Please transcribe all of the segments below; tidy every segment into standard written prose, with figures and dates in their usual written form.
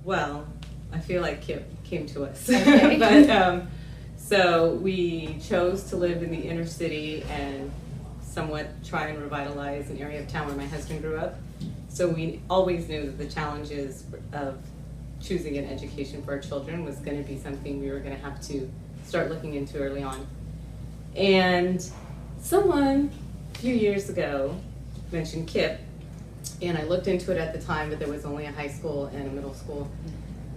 Well, I feel like KIPP came to us. Okay. But so we chose to live in the inner city and somewhat try and revitalize an area of town where my husband grew up. So we always knew that the challenges of choosing an education for our children was going to be something we were going to have to start looking into early on. And someone a few years ago mentioned KIPP, and I looked into it at the time, but there was only a high school and a middle school.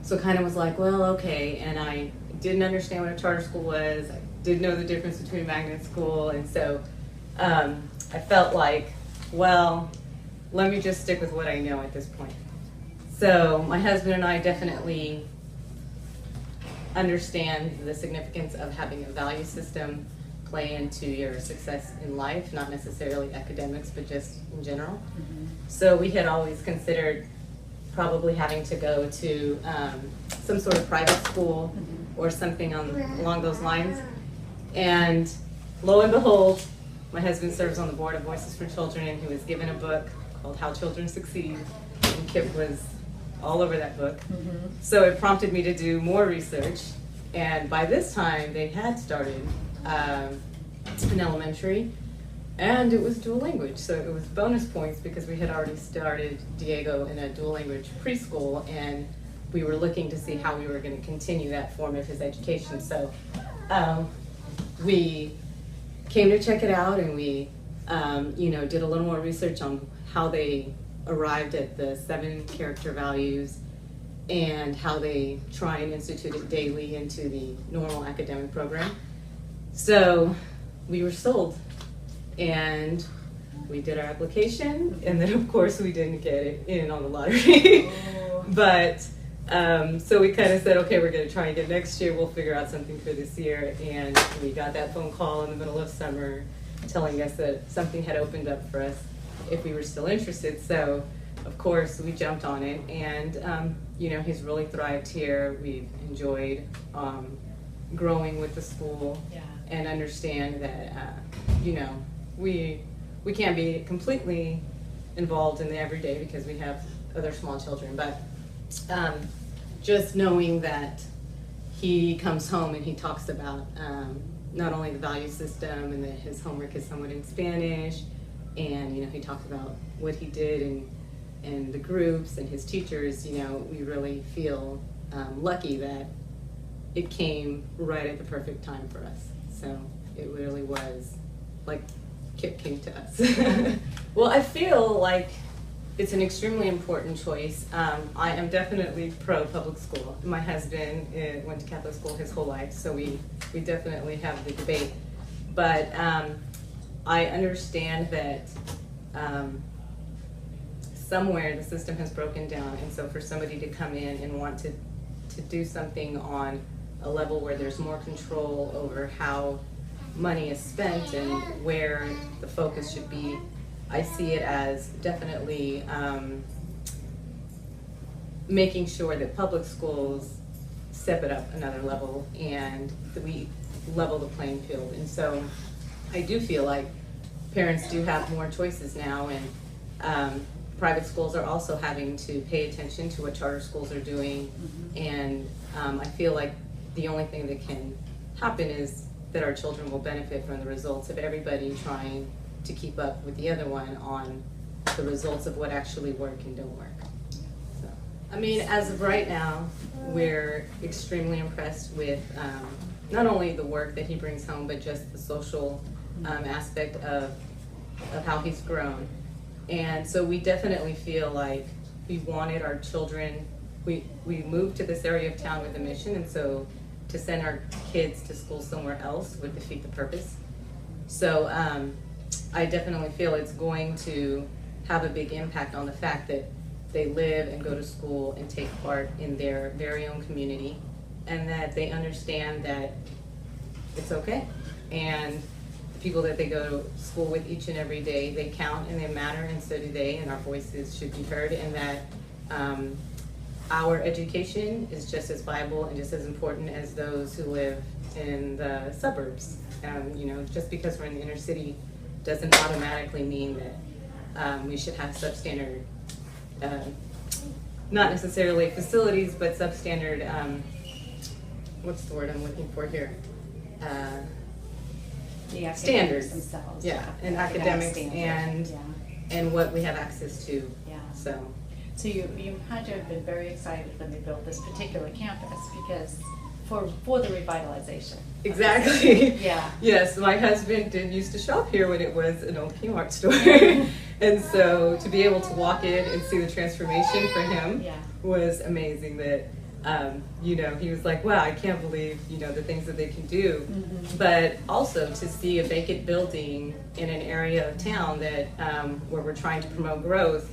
So kind of was like, well, okay, and I didn't understand what a charter school was. I didn't know the difference between magnet school, and so I felt like, well, let me just stick with what I know at this point. So my husband and I definitely understand the significance of having a value system play into your success in life, not necessarily academics, but just in general. Mm-hmm. So we had always considered probably having to go to some sort of private school or something along those lines. And lo and behold, my husband serves on the board of Voices for Children, and he was given a book called How Children Succeed, and KIPP was all over that book. Mm-hmm. So it prompted me to do more research, and by this time they had started in elementary, and it was dual language, so it was bonus points because we had already started Diego in a dual language preschool, and we were looking to see how we were going to continue that form of his education. So we came to check it out, and we did a little more research on how they arrived at the 7 character values and how they try and institute it daily into the normal academic program. So we were sold, and we did our application, and then of course we didn't get it in on the lottery. But so we kind of said, okay, we're going to try again next year. We'll figure out something for this year. And we got that phone call in the middle of summer telling us that something had opened up for us if we were still interested. So of course we jumped on it, and he's really thrived here. We've enjoyed growing with the school. Yeah. And understand that we can't be completely involved in the everyday because we have other small children, but just knowing that he comes home and he talks about not only the value system and that his homework is somewhat in Spanish, and he talks about what he did and the groups and his teachers. We really feel lucky that it came right at the perfect time for us. So it really was like KIPP came to us. Well, I feel like it's an extremely important choice. I am definitely pro public school. My husband went to Catholic school his whole life, so we definitely have the debate. But I understand that somewhere the system has broken down, and so for somebody to come in and want to do something on a level where there's more control over how money is spent and where the focus should be, I see it as definitely making sure that public schools step it up another level and that we level the playing field. And so I do feel like parents do have more choices now, and private schools are also having to pay attention to what charter schools are doing. Mm-hmm. And I feel like the only thing that can happen is that our children will benefit from the results of everybody trying to keep up with the other one on the results of what actually work and don't work. So, I mean, as of right now, we're extremely impressed with not only the work that he brings home, but just the social aspect of how he's grown. And so we definitely feel like we wanted our children, we moved to this area of town with a mission, and so to send our kids to school somewhere else would defeat the purpose. So I definitely feel it's going to have a big impact on the fact that they live and go to school and take part in their very own community, and that they understand that it's okay. And the people that they go to school with each and every day, they count and they matter, and so do they, and our voices should be heard, and that our education is just as viable and just as important as those who live in the suburbs. Just because we're in the inner city doesn't automatically mean that we should have substandard not necessarily facilities, but substandard, what's the word I'm looking for here? The Standards themselves. Yeah, and academics standards. and what we have access to. Yeah. So you had to have been very excited when they built this particular campus because for the revitalization. exactly. Yeah. Yes, my husband used to shop here when it was an old Kmart store. And so to be able to walk in and see the transformation for him was amazing. That you know, he was like, wow, I can't believe, you know, the things that they can do. But also to see a vacant building in an area of town that where we're trying to promote growth,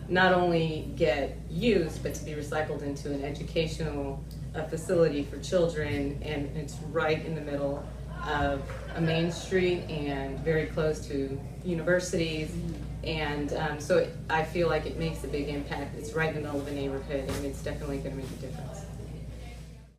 not only get used, but to be recycled into an educational facility for children, and it's right in the middle of a main street and very close to universities. And so I feel like it makes a big impact. It's right in the middle of a neighborhood, and it's definitely going to make a difference.